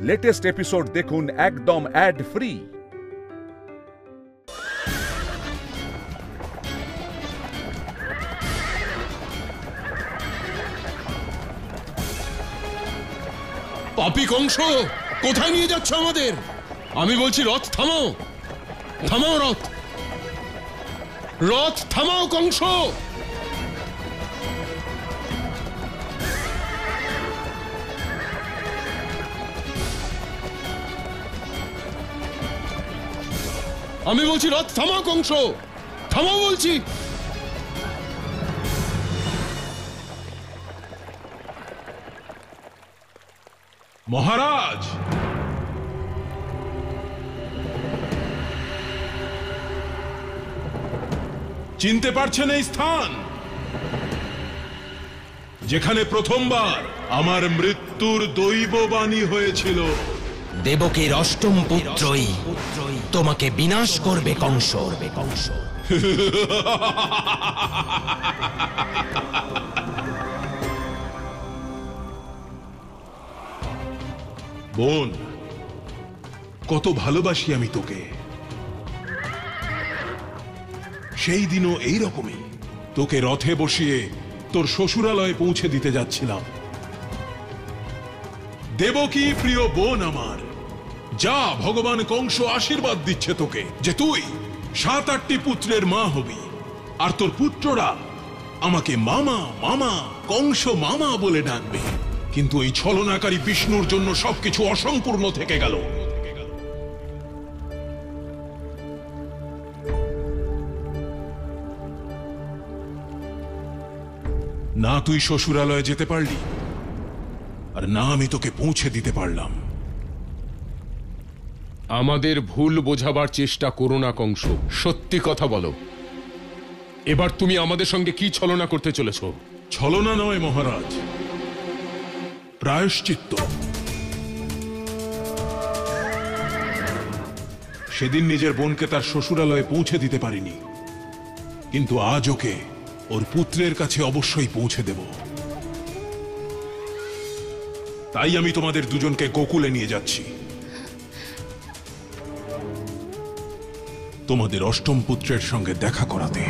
Latest episode দেখুন একদম add free. পাপী কংস, কোথায় নিয়ে যাচ্ছ আমাদের? আমি বলছি রথ থামাও, থামাও রথ, রথ থামাও কংস। আমি বলছি রথ থামাও কংস, থামাও বলছি। মহারাজ, চিনতে পারছেন এই স্থান যেখানে প্রথমবার আমার মৃত্যুর দৈববাণী হয়েছিল? দেবকীর অষ্টম পুত্রই তোমাকে বিনাশ করবে কংস। বোন, কত ভালোবাসি আমি তোকে। সেই দিনও এইরকমই তোকে রথে বসিয়ে তোর শ্বশুরালয়ে পৌঁছে দিতে যাচ্ছিলাম। দেবকী প্রিয় বোন আমার, যা ভগবান কংস আশীর্বাদ দিচ্ছে তোকে যে তুই 7-8টি পুত্রের মা হবি, আর তোর পুত্ররা আমাকে মামা মামা কংস মামা বলে ডাকবে। কিন্তু এই ছলনাকারী বিষ্ণুর জন্য সবকিছু অসম্পূর্ণ থেকে গেল। না তুই শ্বশুরালয়ে যেতে পারলি, আর না আমি তোকে পৌঁছে দিতে পারলাম। আমাদের ভুল বোঝাবার চেষ্টা করো না কংস, সত্যি কথা বলো। এবার তুমি আমাদের সঙ্গে কি ছলনা করতে চলেছ? ছলনা নয় মহারাজ, প্রায়শ্চিত্ত। সেদিন নিজের বোনকে তার শ্বশুরালয়ে পৌঁছে দিতে পারিনি, কিন্তু আজ ওকে ওর পুত্রের কাছে অবশ্যই পৌঁছে দেব। তাই আমি তোমাদের দুজনকে গোকুলে নিয়ে যাচ্ছি, তোমাদের অষ্টম পুত্রের সঙ্গে দেখা করাতে।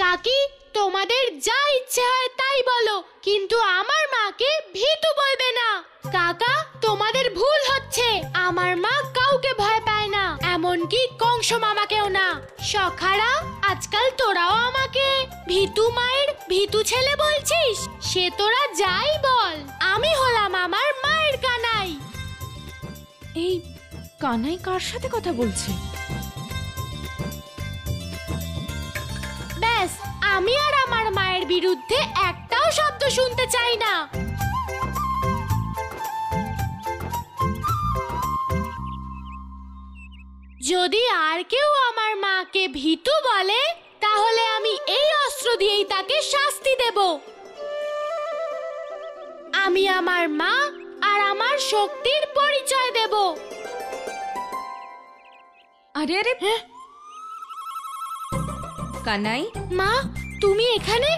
কাকি, তোমাদের যা ইচ্ছে হয় তাই বলো, কিন্তু আমার মাকে ভীতু বলবে না। কাকা, তোমাদের ভুল হচ্ছে। আমার মা কাউকে ভয় পায় না, এমনকি কংস মামাকেও না। সখারা, আজকাল তোরাও আমাকে ভীতু মায়ের ভীতু ছেলে বলছিস। সে তোরা যাই বল, আমি হলাম আমার মায়ের কানাই। এই কানাই কার সাথে কথা বলছে? ব্যাস, আমি আর আমার মায়ের বিরুদ্ধে একটাও শব্দ শুনতে চাই না। যদি আর কেউ আমার মাকে ভীতু বলে, তাহলে আমি এই অস্ত্র দিয়েই তাকে শাস্তি দেব। আমি আমার মা আর আমার শক্তির পরিচয় দেব। আরে আরে, কানাই, মা, তুমি এখানে?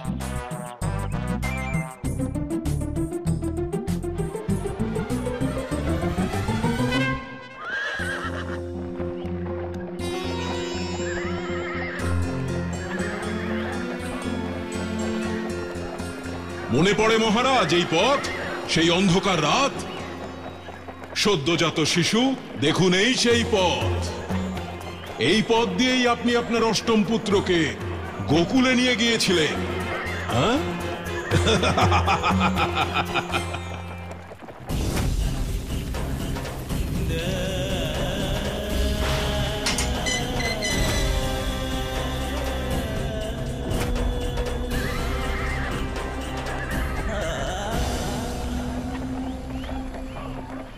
মনে পড়ে মহারাজ এই পথ, সেই অন্ধকার রাত? সদ্যজাত শিশু, দেখুন এই সেই পথ। এই পথ দিয়েই আপনি আপনার অষ্টম পুত্রকে গোকুলে নিয়ে গিয়েছিলেন। হ্যাঁ,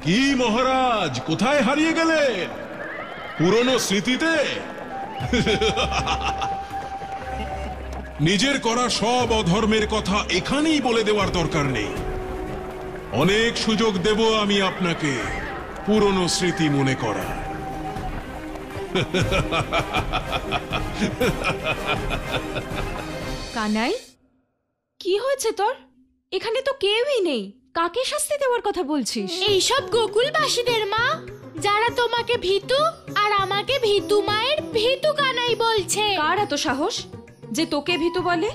কি মহারাজ, কোথায় হারিয়ে গেলেন? পুরনো স্মৃতিতে? নিজের করা সব অধর্মের কথা এখানেই বলে দেওয়ার দরকার নেই। অনেক সুযোগ দেব আমি আপনাকে পুরনো স্মৃতি মনে করার। কানাই, কি হয়েছে তোর? এখানে তো কেউই নেই, কাকে শাস্তি দেওয়ার কথা বলছিস? এইসব গোকুলবাসীদের মা, যারা তোমাকে ভীতু আর আমাকে ভীতু মায়ের ভীতু কানাই বলছে। কার এত সাহস যে তোকে ভীতু বলে?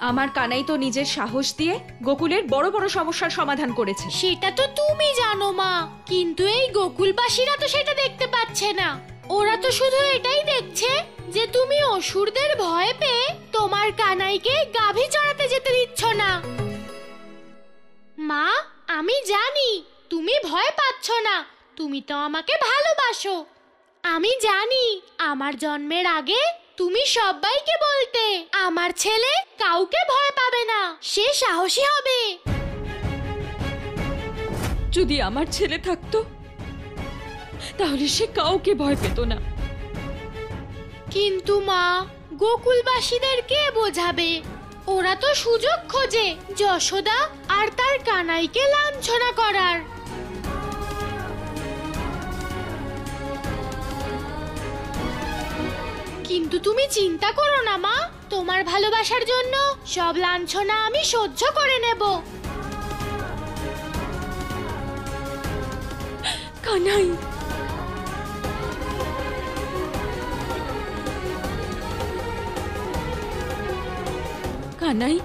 আমার কানাই তো নিজের সাহস দিয়ে গোকুলের বড় বড় সমস্যার সমাধান করেছে। সেটা তো তুমি জানো মা, কিন্তু এই গোকুলবাসীরা তো সেটা দেখতে পাচ্ছে না। ওরা তো শুধু এটাই দেখছে যে তুমি অসুরদের ভয় পেয়ে তোমার কানাইকে গাভী চড়াতে যেতে দিচ্ছ না। মা, আমি জানি তুমি ভয় পাচ্ছ না, তুমি তো আমাকে ভালোবাসো। আমি জানি আমার জন্মের আগে তুমি সবাইকে বলতে আমার ছেলে কাউকে ভয় পাবে না, সে সাহসী হবে। যদি আমার ছেলে থাকতো তাহলে সে কাউকে ভয় পেত না। কিন্তু মা, গোকুলবাসীদের কে বোঝাবে? ওরা তো সুযোগ খোঁজে যশোদা আর তার কানাইকে লাঞ্ছনা করার। কিন্তু তুমি চিন্তা করো না মা, তোমার ভালোবাসার জন্য সব লাঞ্ছনা আমি সহ্য করে নেব। কানাই, কানাই,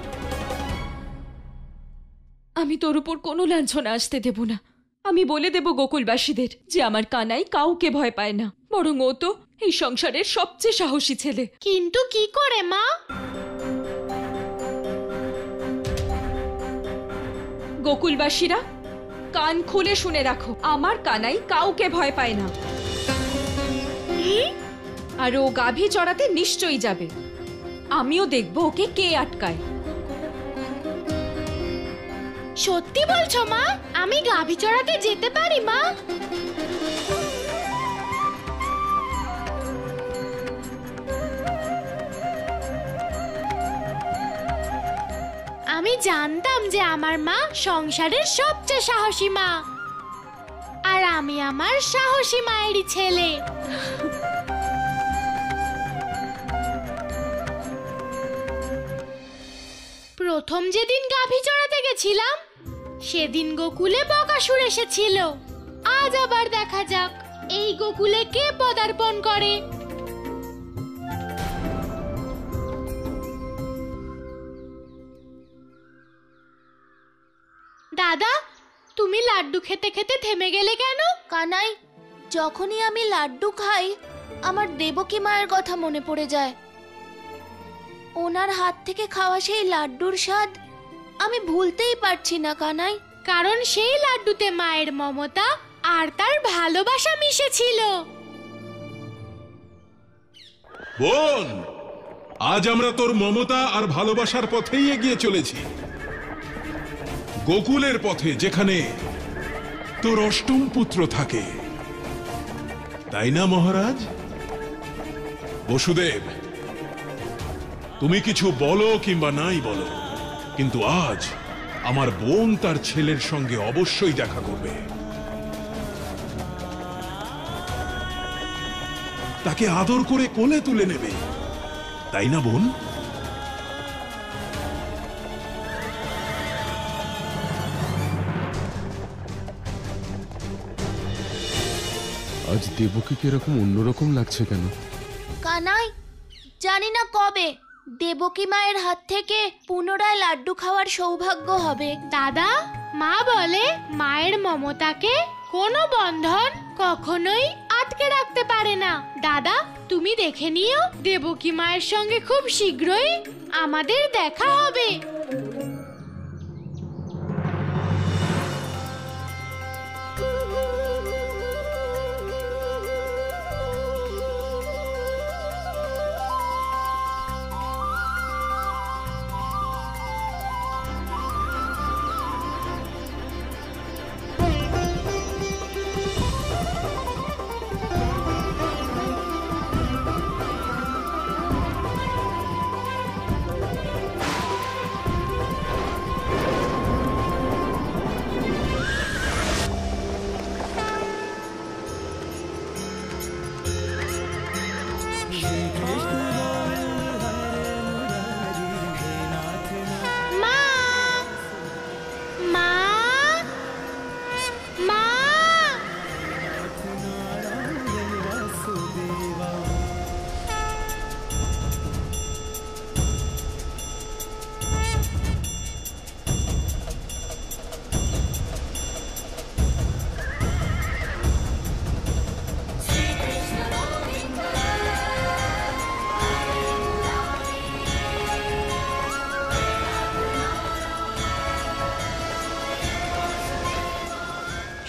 আমি তোর উপর কোনো লাঞ্ছনা আসতে দেব না। আমি বলে দেব গোকুলবাসীদের যে আমার কানাই কাউকে ভয় পায় না, বরং ও তো এই সংসারের সবচেয়ে সাহসী ছেলে। কিন্তু কি করে মা? গোকুলবাসীরা কান খুলে শুনে রাখো, আমার কানাই কাউকে ভয় পায় না, আর ও গাভী চড়াতে নিশ্চয়ই যাবে। আমিও দেখবো ওকে কে আটকায়। সত্যি বলছো মা? আমি গাভী চড়াতে যেতে পারি মা? আমি জানতাম যে আমার মা সংসারের সবচেয়ে সাহসী মা, আর আমি আমার সাহসী মায়েরই ছেলে। প্রথম যেদিন গাভী চড়াতে গেছিলাম সেদিন গোকুলে বকাসুর এসেছিল। আজ আবার দেখা যাক এই গোকুলে কে পদার্পণ করে। দাদা, তুমি লাড্ডু খেতে খেতে থেমে গেলে কেন? কানাই, যখনই আমি লাড্ডু খাই আমার দেবকী মায়ের কথা মনে পড়ে যায়। ওনার হাত থেকে খাওয়া সেই লাড্ডুর স্বাদ আমি ভুলতেই পারছি না কানাই। কারণ সেই লাড্ডুতে মায়ের মমতা আর তার ভালোবাসা মিশেছিল। বোন, আজ আমরা তোর মমতা আর ভালোবাসার পথেই এগিয়ে চলেছি, গোকুলের পথে, যেখানে তোর অষ্টম পুত্র থাকে, তাই না মহারাজ? বসুদেব, তুমি কিছু বলো কিংবা নাই বলো, কিন্তু আজ আমার বোন তার ছেলের সঙ্গে অবশ্যই দেখা করবে। তাকে আদর করে কোলে তুলে নেবে, তাই না বোন? আজ দেবকীকে এরকম অন্যরকম লাগছে কেন? কানাই, জানি না কবে দেবকী মায়ের হাত থেকে পুনরায় লাড্ডু খাওয়ার সৌভাগ্য হবে। দাদা, মা বলে মায়ের মমতাকে কোনো বন্ধন কখনোই আটকে রাখতে পারে না। দাদা, তুমি দেখে নিও, দেবকী মায়ের সঙ্গে খুব শীঘ্রই আমাদের দেখা হবে।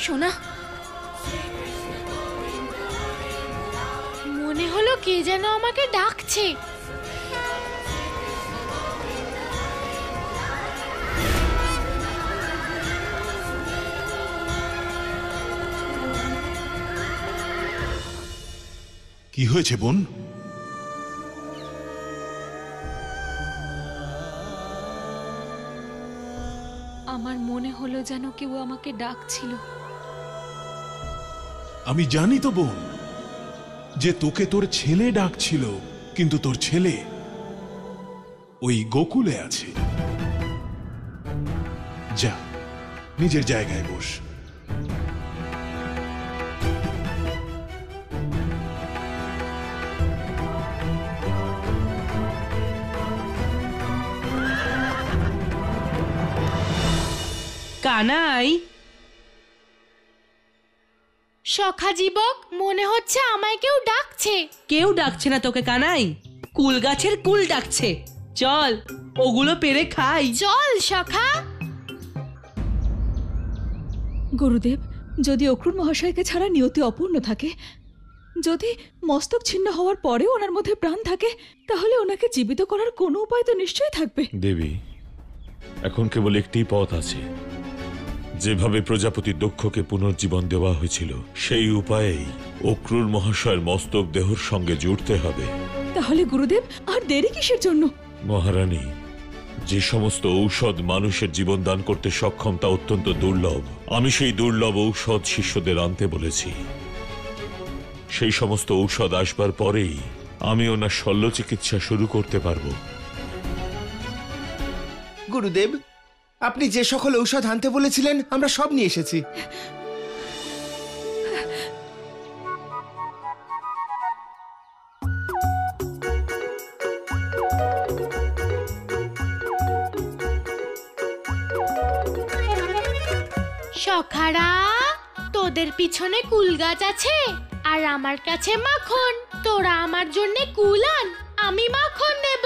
সোনা। মনে হলো কে যেন আমাকে ডাকছে। কি হয়েছে বোন? আমার মনে হলো যেন কেউ আমাকে ডাকছিল। আমি জানি তো বোন যে তোকে তোর ছেলে ডাকছিল, কিন্তু তোর ছেলে ওই গোকুলে আছে। যা নিজের জায়গায় বস। কানাই, সখা জীবক, মনে হচ্ছে আমায় কেউ ডাকছে। কেউ ডাকছে না তোকে কানাই, কুল গাছের কুল ডাকছে। চল ওগুলো পেরে খাই। চল সখা। গুরুদেব, যদি অক্রুর মহাশয়কে ছাড়া নিয়তি অপূর্ণ থাকে, যদি মস্তক ছিন্ন হওয়ার পরেও ওনার মধ্যে প্রাণ থাকে, তাহলে ওনাকে জীবিত করার কোনো উপায় তো নিশ্চয়ই থাকবে। দেবী, এখন কেবল একটি পথ আছে। যেভাবে প্রজাপতি দক্ষকে পুনর্জীবন দেওয়া হয়েছিল, সেই উপায়েই অক্রুর মহাশয়ের মস্তক দেহর সঙ্গে জুড়তে হবে। তাহলে গুরুদেব, আর দেরি কিসের জন্য? মহারানী, যে সমস্ত ঔষধ মানুষের জীবন দান করতে সক্ষম তা অত্যন্ত দুর্লভ। আমি সেই দুর্লভ ঔষধ শিষ্যদের আনতে বলেছি। সেই সমস্ত ঔষধ আসবার পরেই আমি ওনার শল্য চিকিৎসা শুরু করতে পারব। গুরুদেব, আপনি যে সকল ঔষধ আনতে বলেছিলেন আমরা সব নিয়ে এসেছি। সখারা, তোদের পিছনে কুল গাছ আছে আর আমার কাছে মাখন। তোরা আমার জন্য কুল আন, আমি মাখন নেব।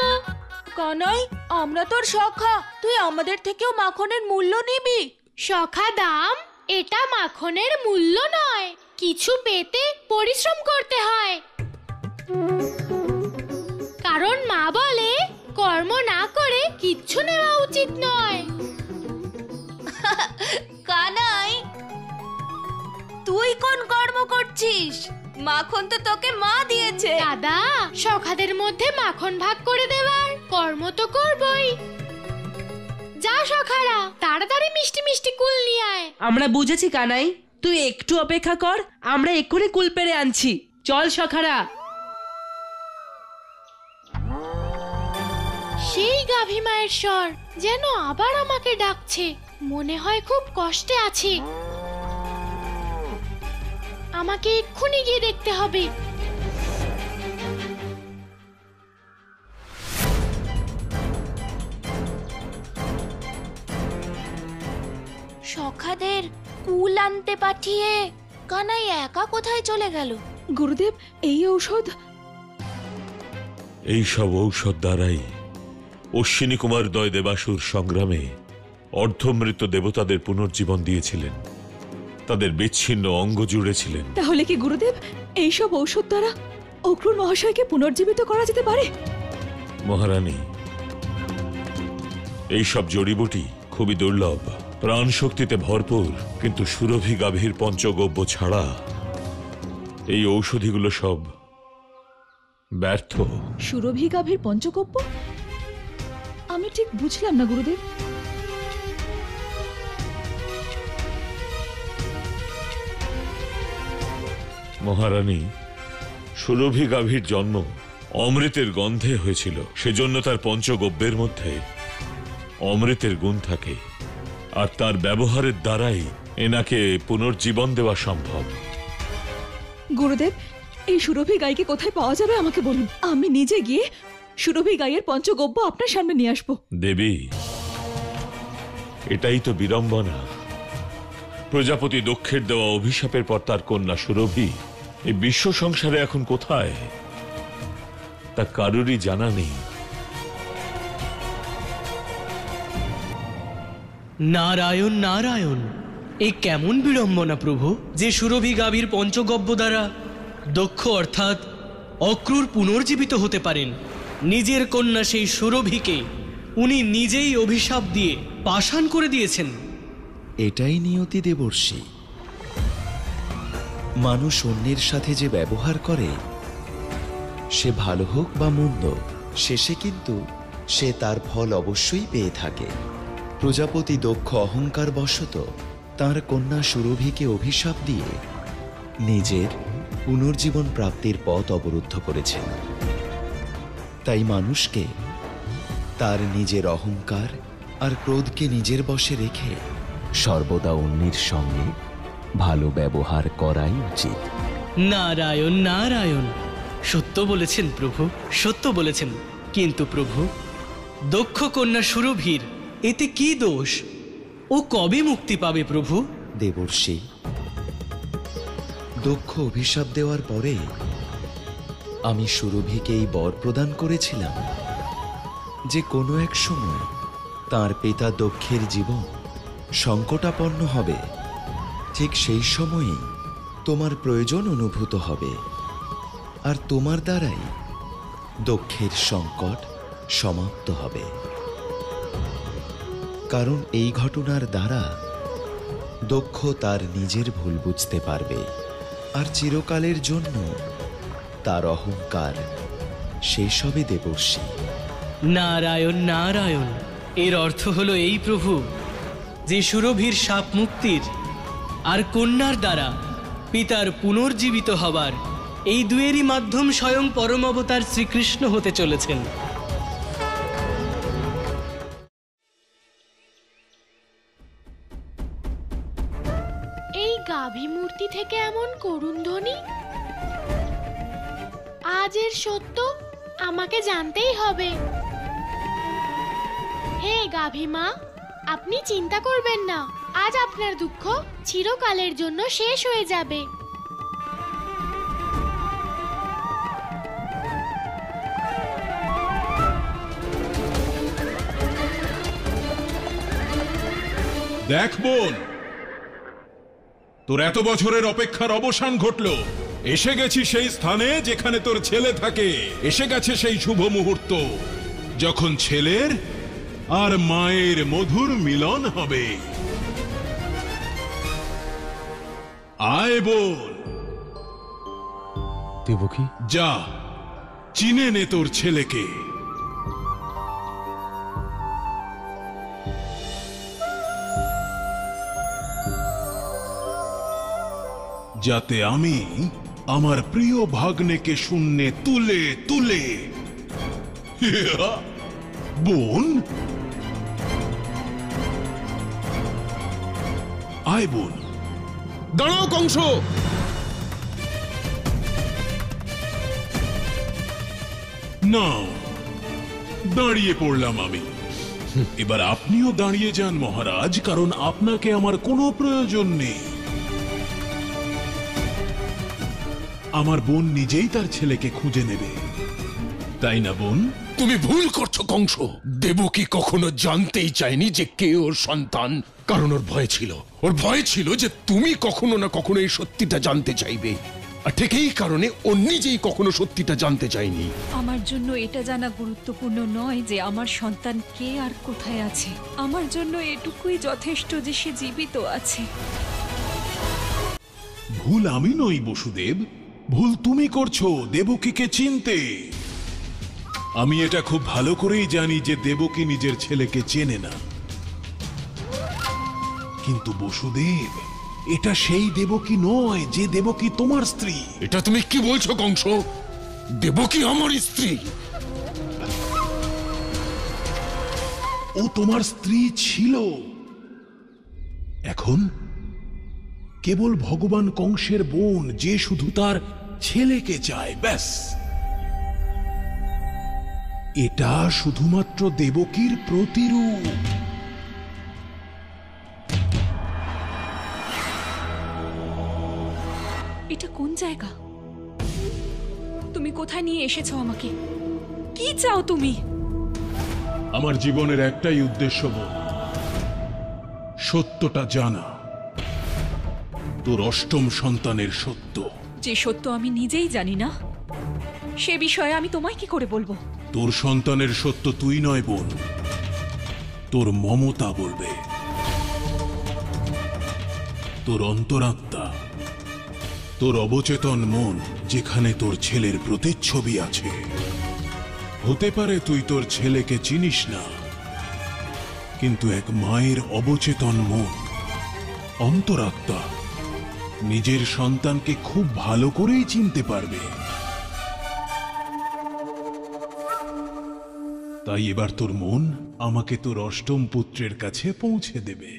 কানাই, আমরা তোর সখা, তুই আমাদের থেকেও মাখনের মূল্য নিবি। সখা দাম, এটা মাখনের মূল্য নয়। কিছু পেতে পরিশ্রম করতে হয়। কারণ মা বলে কর্ম না করে কিচ্ছু নেওয়া উচিত নয়। কানাই, তুই কোন কর্ম করছিস? মাখন তো তোকে মা দিয়েছে। দাদা, সখাদের মধ্যে মাখন ভাগ করে দেওয়ার কর্ম তো করবই। যা সখারা, তাড়াতাড়ি মিষ্টি মিষ্টি কুল নিয়ে আয়। আমরা বুঝেছি কানাই, তুই একটু অপেক্ষা কর, আমরা এক্ষুনি কুল পেরে আনছি। চল সখারা। সেই গাভী মায়ের স্বর যেন আবার আমাকে ডাকছে। মনে হয় খুব কষ্টে আছে। আমাকে এক্ষুনি গিয়ে দেখতে হবে। সখাদের কুল আনতে পাঠিয়ে কানাই একা কোথায় চলে গেল? গুরুদেব, এই ঔষধ। এই সব ঔষধ দ্বারাই অশ্বিনী কুমার দয় দেবাসুর সংগ্রামে অর্ধমৃত দেবতাদের পুনর্জীবন দিয়েছিলেন, তাদের বিচ্ছিন্ন অঙ্গ জুড়েছিলেন। তাহলে কি গুরুদেব, এইসব ঔষধ দ্বারা অক্রুর মহাশয়কে পুনর্জীবিত করা যেতে পারে? মহারানী, এইসব জড়িবুটি খুবই দুর্লভ, প্রাণ শক্তিতে ভরপুর, কিন্তু সুরভি গাভীর পঞ্চগব্য ছাড়া এই ঔষধিগুলো সব ব্যর্থ। সুরভি গাভীর পঞ্চগব্য? আমি ঠিক বুঝলাম না গুরুদেব। মহারানী, সুরভি গাভীর জন্ম অমৃতের গন্ধে হয়েছিল, সেজন্য তার পঞ্চগব্যের মধ্যে অমৃতের গুণ থাকে, আর তার ব্যবহারের দ্বারাই এনাকে পুনর্জীবন দেওয়া সম্ভব। গুরুদেব, এই সুরভি গাইকে কোথায় পাওয়া যাবে আমাকে বলুন। আমি নিজে গিয়ে সুরভি গাইয়ের পঞ্চগব্য আপনার সামনে নিয়ে আসবো। দেবী, এটাই তো বিড়ম্বনা। প্রজাপতি দক্ষের দেওয়া অভিশাপের পর তার কন্যা সুরভি এই বিশ্ব সংসারে এখন কোথায় তা কারোরই জানা নেই। নারায়ণ নারায়ণ, এ কেমন বিড়ম্বনা প্রভু যে সুরভি গাভীর পঞ্চগব্য দ্বারা দক্ষ অর্থাৎ অক্রূর পুনর্জীবিত হতে পারেন, নিজের কন্যা সেই সুরভিকে উনি নিজেই অভিশাপ দিয়ে পাষাণ করে দিয়েছেন। এটাই নিয়তি দেবর্ষি। মানুষ অন্যের সাথে যে ব্যবহার করে, সে ভালো হোক বা মন্দ, শেষে কিন্তু সে তার ফল অবশ্যই পেয়ে থাকে। প্রজাপতি দক্ষ অহংকার বশত তার কন্যা সুরভিকে অভিশাপ দিয়ে নিজের পুনর্জীবন প্রাপ্তির পথ অবরুদ্ধ করেছেন। তাই মানুষকে তার নিজের অহংকার আর ক্রোধকে নিজের বশে রেখে সর্বদা অন্যের সঙ্গে ভালো ব্যবহার করাই উচিত। নারায়ণ নারায়ণ, সত্য বলেছেন প্রভু, সত্য বলেছেন। কিন্তু প্রভু, দক্ষ কন্যা সুরভির এতে কি দোষ? ও কবে মুক্তি পাবে প্রভু? দেবর্ষি, দক্ষ অভিশাপ দেওয়ার পরে আমি সুরভিকে এই বর প্রদান করেছিলাম যে কোনো এক সময় তার পিতা দক্ষের জীবন সংকটাপন্ন হবে, ঠিক সেই সময়েই তোমার প্রয়োজন অনুভূত হবে, আর তোমার দ্বারাই দক্ষের সংকট সমাপ্ত হবে। কারণ এই ঘটনার দ্বারা দক্ষ তার নিজের ভুল বুঝতে পারবে, আর চিরকালের জন্য তার অহংকার শেষ হবে দেবর্ষি। নারায়ণ নারায়ণ, এর অর্থ হলো এই প্রভু যে সুরভির শাপ মুক্তির আর কন্যার দ্বারা পিতার পুনর্জীবিত হবার এই দুয়েরই মাধ্যম স্বয়ং পরম অবতার শ্রীকৃষ্ণ হতে চলেছেন। এই গাভী মূর্তি থেকে এমন করুণ ধ্বনি, আজ এর সত্য আমাকে জানতেই হবে। হে গাভী মা, আপনি চিন্তা করবেন না, আজ আপনার দুঃখ চিরকালের জন্য শেষ হয়ে যাবে। দেখ বোন, তোর এত বছরের অপেক্ষার অবসান ঘটলো। এসে গেছি সেই স্থানে যেখানে তোর ছেলে থাকে। এসে গেছে সেই শুভ মুহূর্ত যখন ছেলের আর মায়ের মধুর মিলন হবে। আয় বোন, দেবকী, যা চিনে নে তোর ছেলেকে। যাতে আমি আমার প্রিয় ভাগ্নেকে শূন্যে তুলে তুলে বোন, আয় বোন। দাঁড়াও কংস! নাও, দাঁড়িয়ে পড়লাম আমি। এবার আপনিও দাঁড়িয়ে যান মহারাজ, কারণ আপনাকে আমার কোনো প্রয়োজন নেই। আমার বোন নিজেই তার ছেলেকে খুঁজে নেবে, তাই না বোন? তুমি ভুল করছো কংস। দেবকী কখনো জানতেই চায়নি যে কে ওর সন্তান, কারণ ওর ভয় ছিল যে তুমি কখনো না কখনো এই সত্যিটা জানতে চাইবে, আর ঠিক এই কারণে ও নিজেই কখনো সত্যিটা জানতে চায়নি। আমার জন্য এটা জানা গুরুত্বপূর্ণ নয় যে আমার সন্তান কে আর কোথায় আছে। আমার জন্য এটুকুই যথেষ্ট যে সে জীবিত আছে। ভুল আমি নই বসুদেব, ভুল তুমি করছো দেবকীকে চিনতে। আমি এটা খুব ভালো করেই জানি যে দেবকী নিজের ছেলেকে চেনে না। কিন্তু বসুদেব, এটা সেই দেবকী নয় যে দেবকী তোমার স্ত্রী। এটা তুমি কি বলছো কংস? দেবকী আমার স্ত্রী। ও তোমার স্ত্রী ছিল, এখন কেবল ভগবান কংসের বোন যে শুধু তার ছেলেকে চায়, ব্যাস। এটা শুধুমাত্র দেবকীর প্রতিরূপ। এটা কোন জায়গা? তুমি কোথায় নিয়ে এসেছো আমাকে? কি চাও তুমি? আমার জীবনের একটাই উদ্দেশ্য বোন, সত্যটা জানা। তোর অষ্টম সন্তানের সত্য। যে সত্য আমি নিজেই জানি না, সে বিষয়ে আমি তোমায় কি করে বলবো? তোর সন্তানের সত্য তুই নয় বোন, তোর মমতা বলবে। তোর অন্তরাত্মা, তোর অবচেতন মন, যেখানে তোর ছেলের প্রতিচ্ছবি আছে। হতে পারে তুই তোর ছেলেকে চিনিস না, কিন্তু এক মায়ের অবচেতন মন, অন্তরাত্মা নিজের সন্তানকে খুব ভালো করেই চিনতে পারবে। তাই এবার তোর মন আমাকে তোর অষ্টম পুত্রের কাছে পৌঁছে দেবে।